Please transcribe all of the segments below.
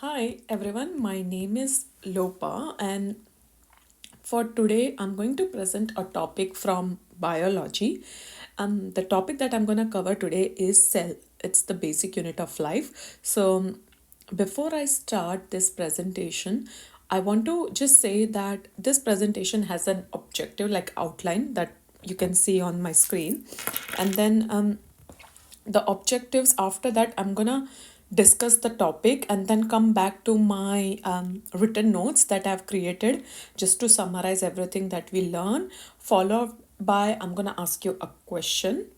Hi everyone, my name is Lopa, and for today I'm going to present a topic from biology. The topic that I'm going to cover today is cell. It's the basic unit of life. Before I start this presentation, I want to just say that this presentation has an objective, like outline that you can see on my screen, and then the objectives after that I'm gonna discuss the topic and then come back to my written notes that I've created just to summarize everything that we learn, followed by I'm gonna ask you a question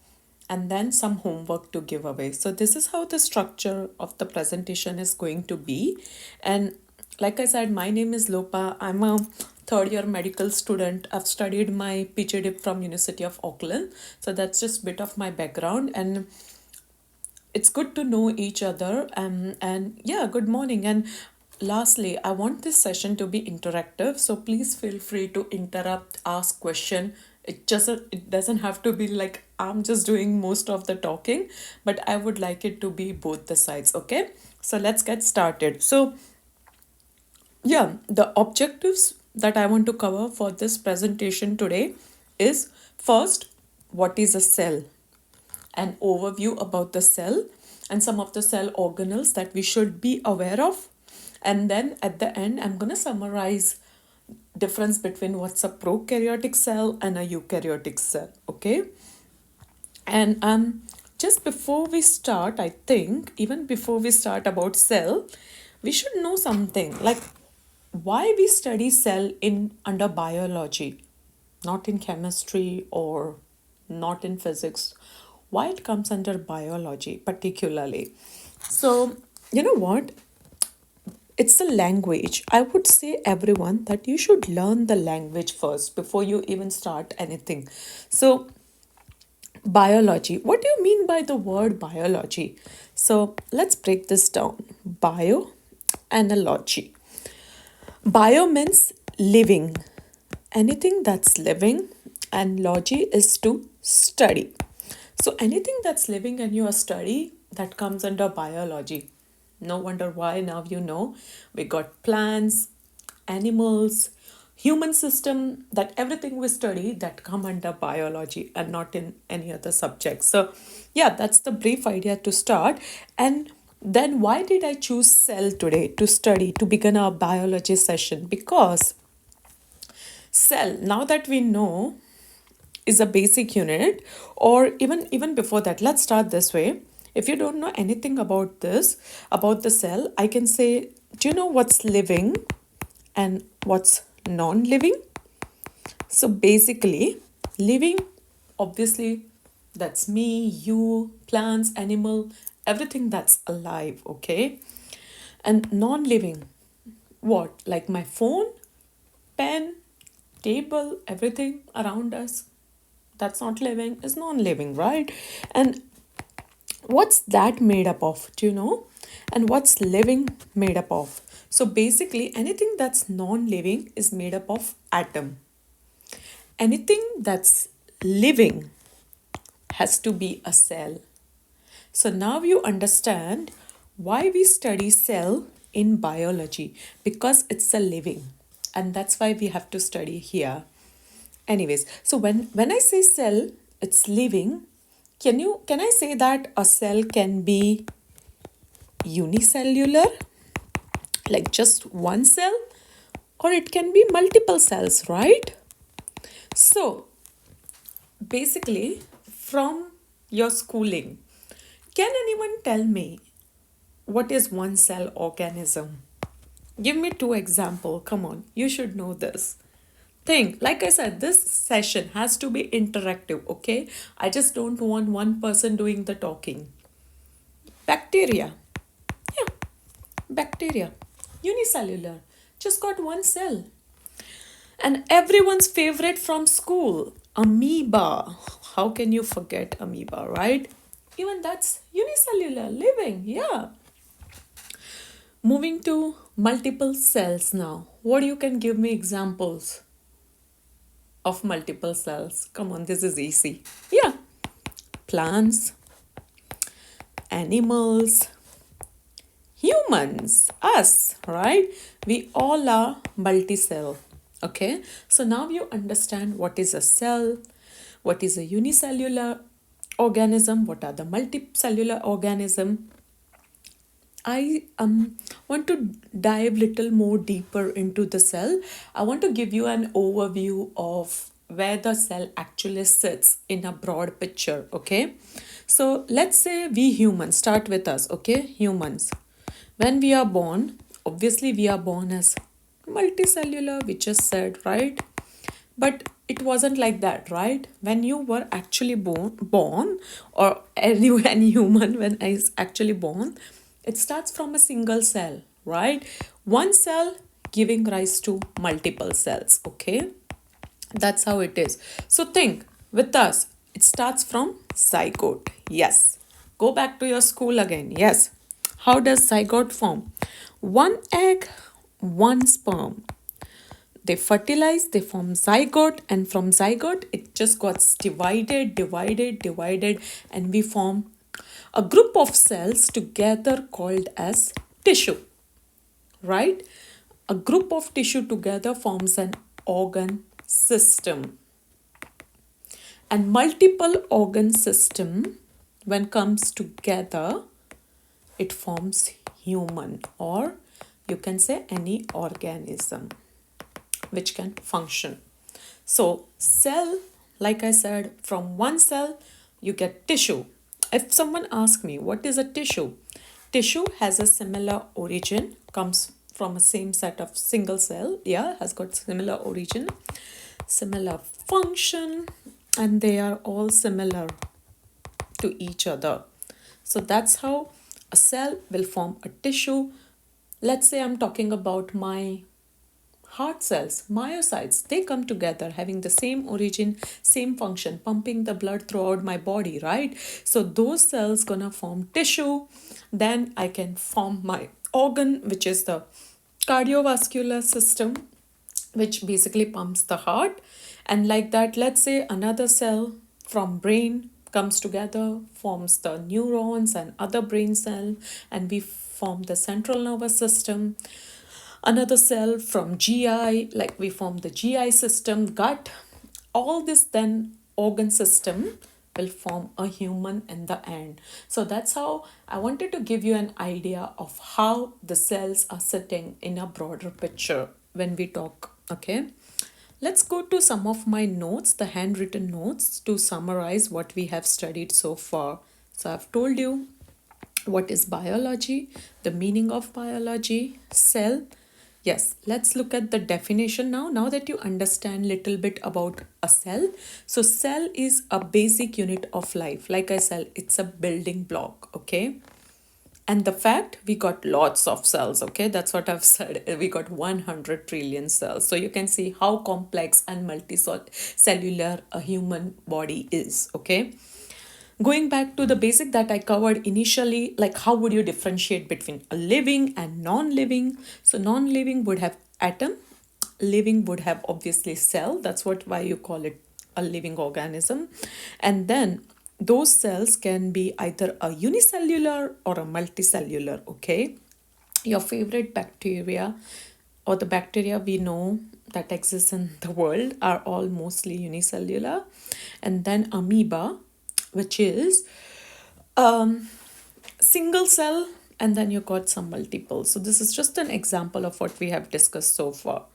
and then some homework to give away. So this is how the structure of the presentation is going to be. And like I said, my name is Lopa. I'm a third year medical student. I've studied my PhD from University of Auckland. So that's just bit of my background, and it's good to know each other. And yeah, good morning. And lastly, I want this session to be interactive, so please feel free to interrupt, ask question. It doesn't have to be like I'm just doing most of the talking, but I would like it to be both the sides. Okay, so let's get started. So yeah, the objectives that I want to cover for this presentation today is: first, what is a cell? An overview about the cell and some of the cell organelles that we should be aware of. And then at the end, I'm going to summarize difference between what's a prokaryotic cell and a eukaryotic cell. Okay. And just before we start, I think even before we start about cell, we should know something like why we study cell in under biology, not in chemistry or not in physics. Why it comes under biology particularly. So you know what? It's a language. I would say everyone that you should learn the language first before you even start anything. So biology. What do you mean by the word biology? So let's break this down. Bio analogy. Bio means living. Anything that's living, and logy is to study. So anything that's living and you are study, that comes under biology. No wonder why now you know we got plants, animals, human system, that everything we study that come under biology and not in any other subject. So yeah, that's the brief idea to start. And then why did I choose cell today to study, to begin our biology session? Because cell, now that we know, is a basic unit, or even before that, let's start this way. If you don't know anything about this, about the cell, I can say, do you know what's living and what's non-living? So basically, living, obviously, that's me, you, plants, animal, everything that's alive. Okay. And non-living, what? Like my phone, pen, table, everything around us that's not living is non-living, right? And what's that made up of? Do you know? And what's living made up of? So basically, anything that's non-living is made up of atom. Anything that's living has to be a cell. So now you understand why we study cell in biology, because it's a living, and that's why we have to study here. Anyways, so when I say cell, it's living. Can I say that a cell can be unicellular, like just one cell, or it can be multiple cells, right? So basically, from your schooling, can anyone tell me what is one cell organism? Give me two example. Come on, you should know this. Think, like I said, this session has to be interactive. Okay, I just don't want one person doing the talking. Bacteria. Yeah, bacteria. Unicellular. Just got one cell. And everyone's favorite from school, amoeba. How can you forget amoeba, right? Even that's unicellular, living. Yeah. Moving to multiple cells now. What you can give me examples of multiple cells? Come on, this is easy. Yeah. Plants, animals, Humans, us, right? We all are multi-cell. Okay, so now you understand what is a cell, what is a unicellular organism, what are the multicellular organism. I want to dive little more deeper into the cell. I want to give you an overview of where the cell actually sits in a broad picture. Okay, so let's say we humans, start with us. Okay, humans, when we are born, obviously we are born as multicellular, we just said, right? But it wasn't like that, right? When you were actually born, or any human when is actually born, it starts from a single cell, right? One cell giving rise to multiple cells, okay? That's how it is. So think with us, it starts from zygote. Yes. Go back to your school again. Yes. How does zygote form? One egg, one sperm. They fertilize, they form zygote, and from zygote, it just gets divided, and we form a group of cells together called as tissue, right? A group of tissue together forms an organ system. And multiple organ system, when comes together, it forms human, or you can say any organism which can function. So cell, like I said, from one cell you get tissue. If someone asks me what is a tissue, tissue has a similar origin, comes from a same set of single cell, yeah, has got similar origin, similar function, and they are all similar to each other. So that's how a cell will form a tissue. Let's say I'm talking about my heart cells, myocytes, they come together having the same origin, same function, pumping the blood throughout my body, right? So those cells gonna form tissue. Then I can form my organ, which is the cardiovascular system, which basically pumps the heart. And like that, let's say another cell from brain comes together, forms the neurons and other brain cell, and we form the central nervous system. Another cell from GI, like we form the GI system, gut. All this then organ system will form a human in the end. So that's how I wanted to give you an idea of how the cells are sitting in a broader picture when we talk. Okay, let's go to some of my notes, the handwritten notes, to summarize what we have studied so far. So I've told you what is biology, the meaning of biology, cell. Yes, let's look at the definition now. Now that you understand little bit about a cell. So cell is a basic unit of life. Like I said, it's a building block, okay? And the fact we got lots of cells, okay? That's what I've said. We got 100 trillion cells. So you can see how complex and multicellular a human body is, okay? Going back to the basic that I covered initially, like how would you differentiate between a living and non-living? So non-living would have atom, living would have obviously cell. That's why you call it a living organism. And then those cells can be either a unicellular or a multicellular, okay? Your favorite bacteria or the bacteria we know that exists in the world are all mostly unicellular. And then amoeba, which is single cell, and then you got some multiple. So this is just an example of what we have discussed so far.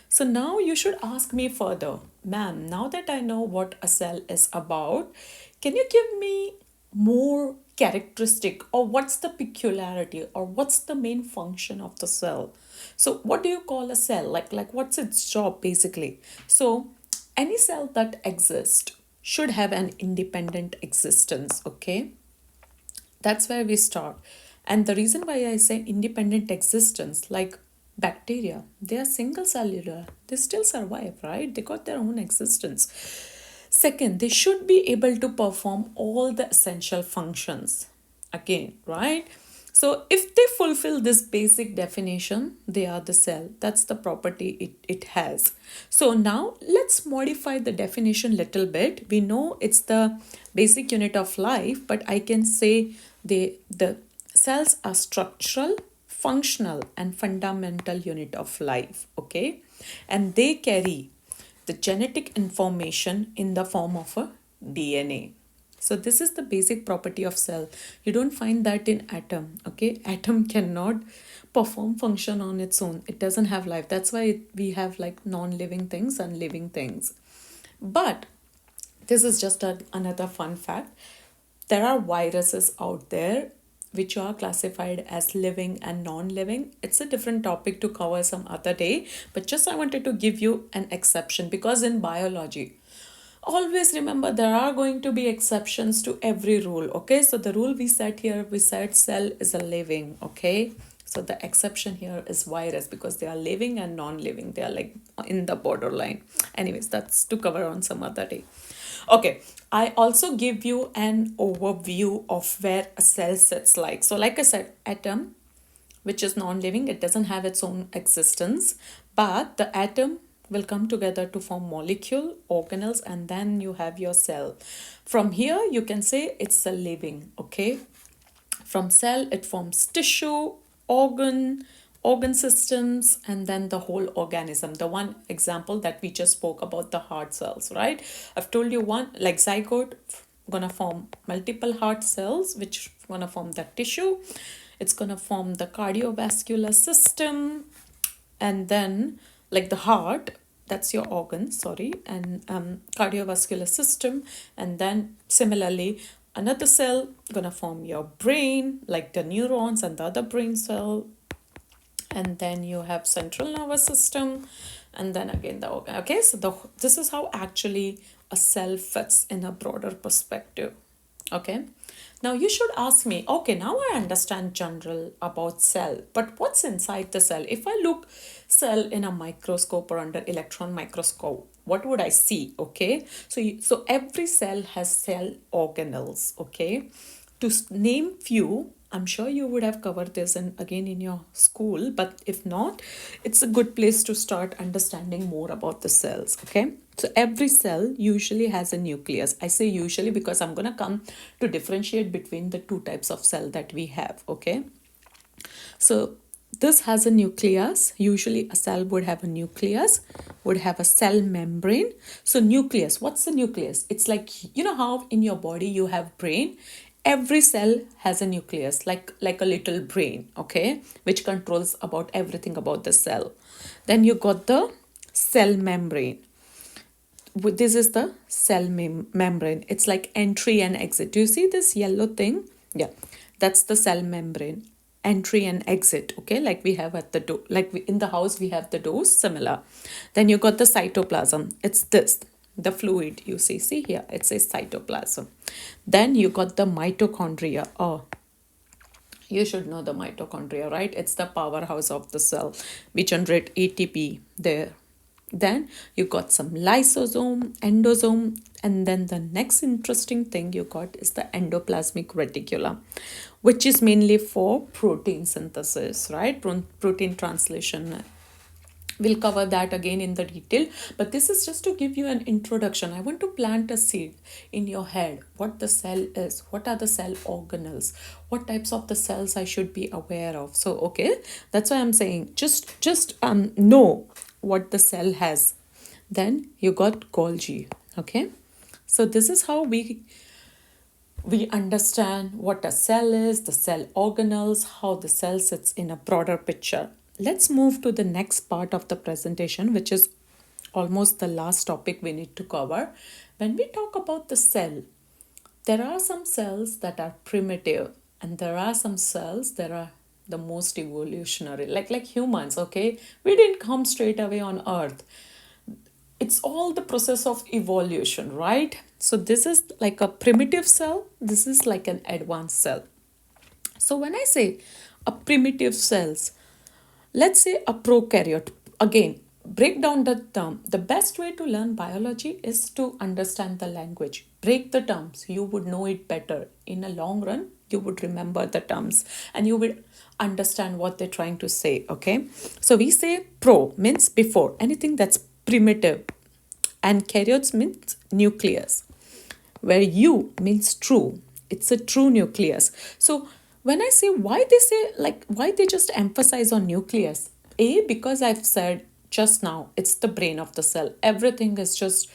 So now you should ask me further, ma'am, now that I know what a cell is about, can you give me more characteristic, or what's the peculiarity, or what's the main function of the cell? So what do you call a cell? Like what's its job basically? So any cell that exists should have an independent existence, okay? That's where we start. And the reason why I say independent existence, like bacteria, they are single cellular, they still survive, right? They got their own existence. Second, they should be able to perform all the essential functions. Again, right? So if they fulfill this basic definition, they are the cell. That's the property it has. So now let's modify the definition little bit. We know it's the basic unit of life, but I can say the cells are structural, functional and fundamental unit of life, okay? And they carry the genetic information in the form of a DNA. So this is the basic property of cell. You don't find that in atom, okay? Atom cannot perform function on its own. It doesn't have life. That's why we have like non-living things and living things. But this is just another fun fact. There are viruses out there which are classified as living and non-living. It's a different topic to cover some other day, but just I wanted to give you an exception, because in biology, always remember there are going to be exceptions to every rule, okay? So the rule we set here, we said cell is a living, okay? So the exception here is virus, because they are living and non-living. They are like in the borderline. Anyways, that's to cover on some other day. Okay, I also give you an overview of where a cell sits like. So like I said, atom, which is non-living, it doesn't have its own existence, but the atom will come together to form molecule, organelles, and then you have your cell. From here, you can say it's a living, okay? From cell, it forms tissue, organ systems, and then the whole organism. The one example that we just spoke about, the heart cells, right? I've told you one, like zygote gonna form multiple heart cells, which gonna form the tissue. It's gonna form the cardiovascular system, and then like the heart, that's your organ, sorry, and cardiovascular system, and then similarly another cell gonna form your brain, like the neurons and the other brain cell, and then you have central nervous system, and then again the organ. Okay, so this is how actually a cell fits in a broader perspective. Okay, now you should ask me, okay, now I understand general about cell, but what's inside the cell? If I look cell in a microscope or under electron microscope, what would I see? Okay, so every cell has cell organelles, okay? To name few, I'm sure you would have covered this again in your school, but if not, it's a good place to start understanding more about the cells, okay? So every cell usually has a nucleus. I say usually because I'm going to come to differentiate between the two types of cell that we have, okay? So this has a nucleus. Usually a cell would have a nucleus, would have a cell membrane. So nucleus, what's the nucleus? It's like, you know how in your body you have brain? Every cell has a nucleus, like a little brain, okay, which controls about everything about the cell. Then you got the cell membrane. This is the cell membrane. It's like entry and exit. Do you see this yellow thing? Yeah, that's the cell membrane. Entry and exit, okay, like we have at the door, in the house we have the doors, similar. Then you got the cytoplasm. It's this, the fluid you see here, it says cytoplasm. Then you got the mitochondria. Oh, you should know the mitochondria, right? It's the powerhouse of the cell. We generate ATP there. Then you got some lysosome, endosome, and then the next interesting thing you got is the endoplasmic reticulum, which is mainly for protein synthesis, right? Protein translation. We'll cover that again in the detail, but this is just to give you an introduction. I want to plant a seed in your head, what the cell is, what are the cell organelles, what types of the cells I should be aware of. So, okay, that's why I'm saying just know what the cell has. Then you got Golgi, okay? So this is how we understand what a cell is, the cell organelles, how the cell sits in a broader picture. Let's move to the next part of the presentation, which is almost the last topic we need to cover. When we talk about the cell, there are some cells that are primitive, and there are some cells that are the most evolutionary, like humans, okay? We didn't come straight away on earth. It's all the process of evolution, right? So this is like a primitive cell, this is like an advanced cell. So when I say a primitive cells, let's say a prokaryote, again, break down the term. The best way to learn biology is to understand the language. Break the terms, you would know it better. In a long run, you would remember the terms and you would understand what they're trying to say, okay? So we say pro means before, anything that's primitive, and karyotes means nucleus, where U means true. It's a true nucleus. So when I say why they say, like, why they just emphasize on nucleus, because I've said just now, it's the brain of the cell. Everything is just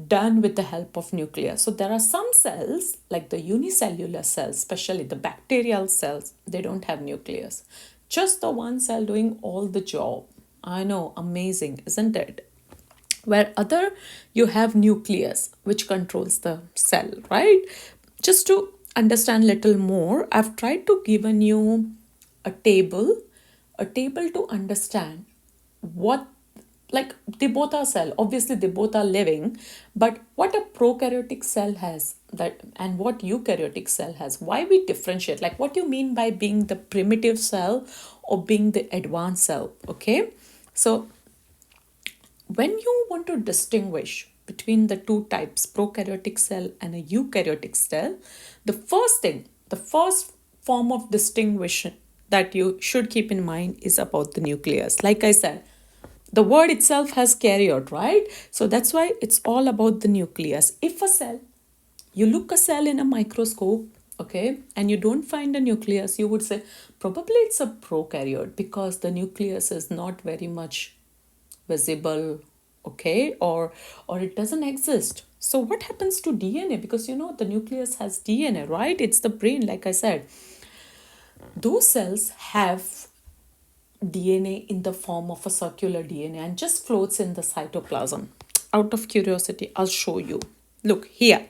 done with the help of nucleus. So there are some cells, like the unicellular cells, especially the bacterial cells, they don't have nucleus. Just the one cell doing all the job. I know, amazing, isn't it? Where other, you have nucleus which controls the cell, right? Just to understand little more, I've tried to given you a table, to understand what, like, they both are cell, obviously they both are living, but what a prokaryotic cell has that and what eukaryotic cell has, why we differentiate, like what you mean by being the primitive cell or being the advanced cell. Okay, so when you want to distinguish between the two types, prokaryotic cell and a eukaryotic cell, the first thing, the first form of distinguishing that you should keep in mind is about the nucleus. Like I said, the word itself has karyote, right? So that's why it's all about the nucleus. If a cell, you look a cell in a microscope, okay, and you don't find a nucleus, you would say probably it's a prokaryote because the nucleus is not very much visible, okay, or it doesn't exist. So what happens to DNA? Because you know the nucleus has DNA, right? It's the brain, like I said. Those cells have DNA in the form of a circular DNA and just floats in the cytoplasm. Out of curiosity, I'll show you. Look here.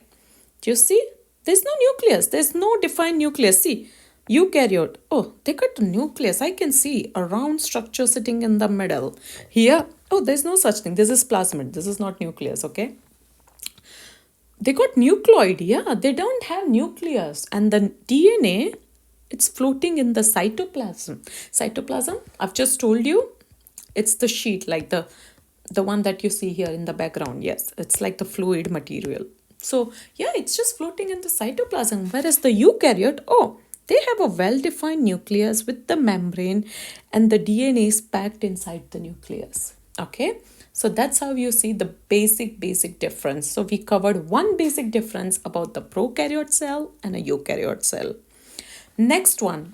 Do you see? There's no nucleus. There's no defined nucleus. See, eukaryote. Oh, they got the nucleus. I can see a round structure sitting in the middle. Here, oh, there's no such thing. This is plasmid. This is not nucleus, okay? They got nucleoid. Yeah, they don't have nucleus. And the DNA, it's floating in the cytoplasm. Cytoplasm, I've just told you, it's the sheet, like the one that you see here in the background. Yes, it's like the fluid material. So yeah, it's just floating in the cytoplasm. Whereas the eukaryote, oh, they have a well-defined nucleus with the membrane and the DNA is packed inside the nucleus. Okay, so that's how you see the basic difference. So we covered one basic difference about the prokaryote cell and a eukaryote cell. Next one,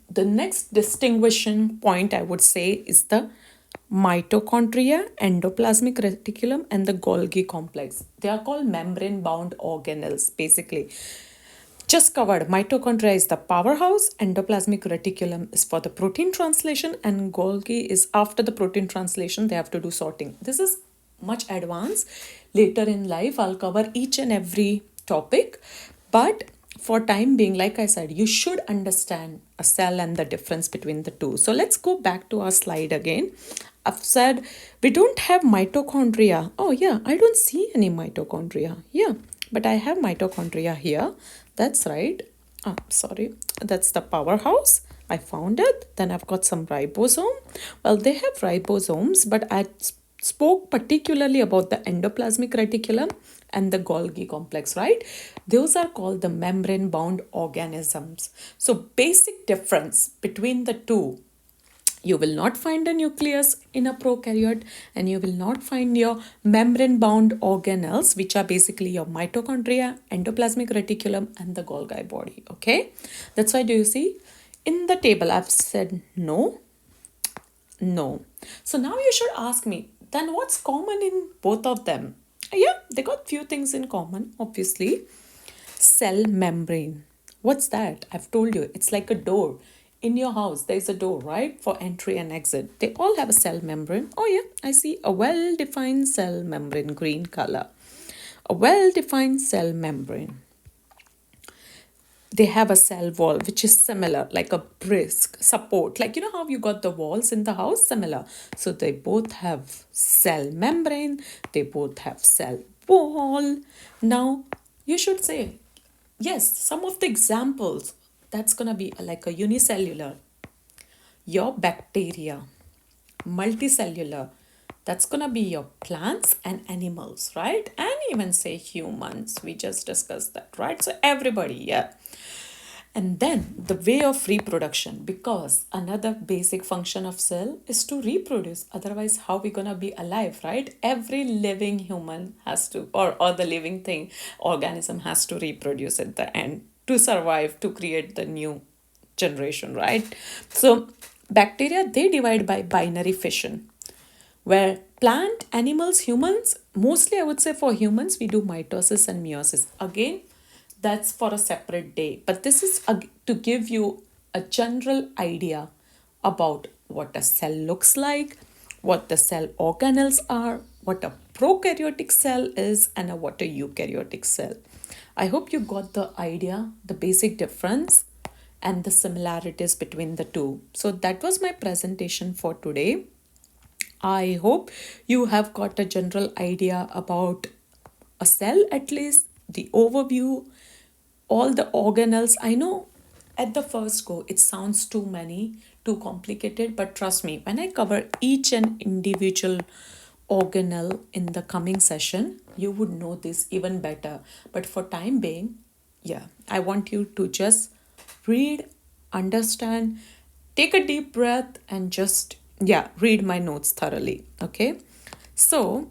the next distinguishing point I would say is the mitochondria, endoplasmic reticulum, and the Golgi complex. They are called membrane bound organelles basically. Just covered, mitochondria is the powerhouse, endoplasmic reticulum is for the protein translation, and Golgi is after the protein translation, they have to do sorting. This is much advanced. Later in life, I'll cover each and every topic, but for time being, like I said, you should understand a cell and the difference between the two. So let's go back to our slide again. I've said we don't have mitochondria. Oh yeah, I don't see any mitochondria. Yeah, but I have mitochondria here. That's right. Sorry. That's the powerhouse. I found it. Then I've got some ribosome. Well, they have ribosomes, but I spoke particularly about the endoplasmic reticulum and the Golgi complex, right? Those are called the membrane bound organisms. So basic difference between the two, you will not find a nucleus in a prokaryote and you will not find your membrane bound organelles, which are basically your mitochondria, endoplasmic reticulum, and the Golgi body. Okay, that's why do you see in the table I've said no. So now you should ask me, then what's common in both of them? Yeah, they got few things in common, obviously. Cell membrane. What's that? I've told you, it's like a door. In your house, there's a door, right? For entry and exit. They all have a cell membrane. Oh yeah, I see a well-defined cell membrane, green color. A well-defined cell membrane. They have a cell wall which is similar, like a brisk support, like you know how you got the walls in the house, similar. So they both have cell membrane, they both have cell wall. Now you should say yes, some of the examples, that's gonna be like a unicellular, your bacteria, multicellular, that's gonna be your plants and animals, right? And even say humans, we just discussed that, right? So everybody, yeah. And then the way of reproduction, because another basic function of cell is to reproduce. Otherwise, how we gonna be alive, right? Every living human has to, or the living thing, organism has to reproduce at the end to survive, to create the new generation, right? So bacteria, they divide by binary fission, where plant, animals, humans, mostly I would say for humans, we do mitosis and meiosis. Again, that's for a separate day. But this is to give you a general idea about what a cell looks like, what the cell organelles are, what a prokaryotic cell is, and what a eukaryotic cell. I hope you got the idea, the basic difference, and the similarities between the two. So that was my presentation for today. I hope you have got a general idea about a cell, at least the overview, all the organelles. I know at the first go it sounds too many, too complicated, but trust me, when I cover each and individual organelle in the coming session, you would know this even better. But for time being, yeah, I want you to just read, understand, take a deep breath, and just, yeah, read my notes thoroughly. Okay. So,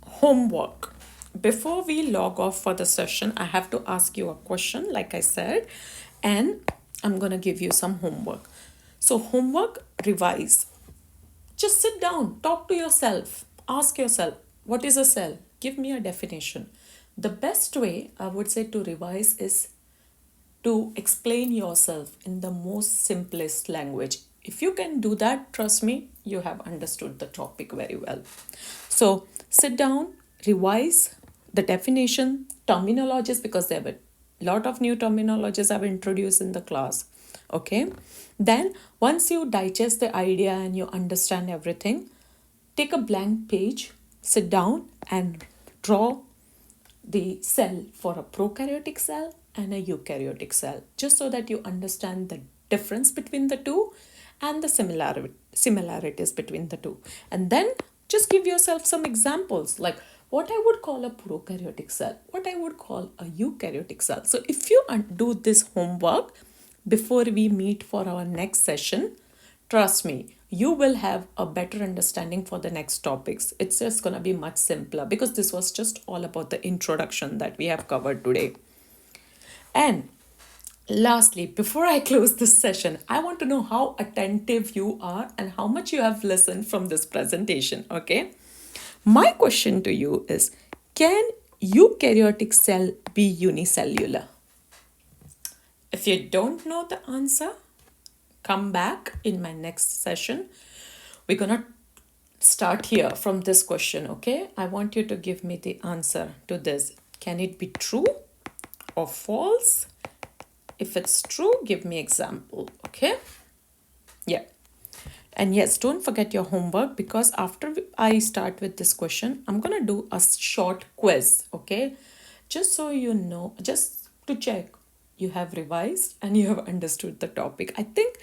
homework. Before we log off for the session, I have to ask you a question, like I said, and I'm going to give you some homework. So, homework, revise. Just sit down, talk to yourself, ask yourself, what is a cell? Give me a definition. The best way I would say to revise is to explain yourself in the most simplest language. If you can do that, trust me, you have understood the topic very well. So sit down, revise the definition, terminologies, because there were a lot of new terminologies I've introduced in the class. Okay. Then once you digest the idea and you understand everything, take a blank page, sit down and draw the cell for a prokaryotic cell and a eukaryotic cell, just so that you understand the difference between the two and the similarities between the two. And then just give yourself some examples, like what I would call a prokaryotic cell, what I would call a eukaryotic cell. So if you do this homework before we meet for our next session, trust me, you will have a better understanding for the next topics. It's just going to be much simpler, because this was just all about the introduction that we have covered today. And lastly, before I close this session, I want to know how attentive you are and how much you have listened from this presentation. Okay. My question to you is, can eukaryotic cell be unicellular? If you don't know the answer, come back in my next session. We're gonna start here from this question. Okay, I want you to give me the answer to this. Can it be true or false? If it's true, give me example. Okay, yeah. And yes, don't forget your homework, because after I start with this question, I'm gonna do a short quiz. Okay, just so you know, just to check you have revised and you have understood the topic. I think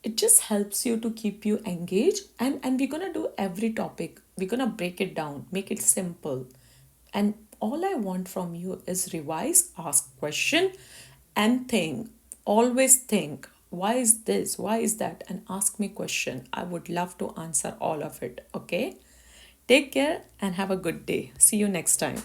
it just helps you to keep you engaged, and we're gonna do every topic, we're gonna break it down, make it simple. And all I want from you is revise, ask question, and think. Always think, why is this, why is that, and ask me question. I would love to answer all of it. Okay, take care and have a good day. See you next time.